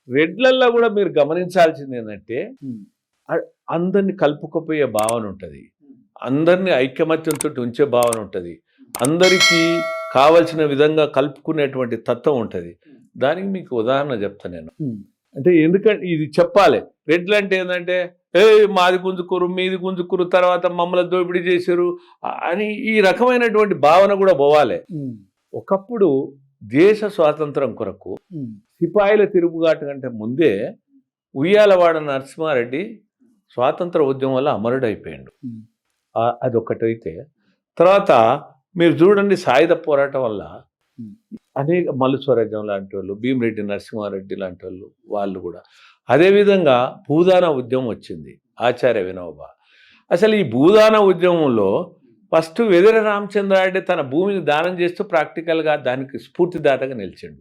రెడ్లల్లో కూడా మీరు గమనించాల్సింది ఏంటంటే ఉమ్, అ- అందరిని కలుపుకుపోయే భావన ఉంటుంది, అందరినీ ఐకమత్యంతో ఉంచే భావన ఉంటుంది, అందరికీ కావలసిన విధంగా కలుపుకునేటువంటి తత్వం ఉంటుంది. దానికి మీకు ఉదాహరణ చెప్తాను నేను. ఉమ్, అంటే ఎందుకంటే ఇది చెప్పాలి. రెడ్లు అంటే ఏంటంటే మాది గుంజుకురు మీది గుంజుకురు తర్వాత మమ్మల్ని దోపిడీ చేశారు అని ఈ రకమైనటువంటి భావన కూడా పోవాలి. ఉమ్, ఒకప్పుడు దేశ స్వాతంత్రం కొరకు ఉమ్, సిపాయిల తిరుగుబాటు కంటే ముందే ఉయ్యాలవాడ నరసింహారెడ్డి స్వాతంత్ర ఉద్యమం వల్ల అమరుడైపోయాడు. ఉమ్, అదొకటైతే తర్వాత మీరు చూడండి సాయుధ పోరాటం వల్ల ఉమ్, అనేక మల్లు స్వరాజ్యం లాంటి వాళ్ళు, భీమిరెడ్డి నరసింహారెడ్డి లాంటి వాళ్ళు కూడా అదేవిధంగా భూదాన ఉద్యమం వచ్చింది, ఆచార్య వినోబా. అసలు ఈ భూదాన ఉద్యమంలో ఫస్ట్ వెదిర రామచంద్రారెడ్డి తన భూమిని దానం చేస్తూ ప్రాక్టికల్గా దానికి స్ఫూర్తిదాతగా నిలిచిండు.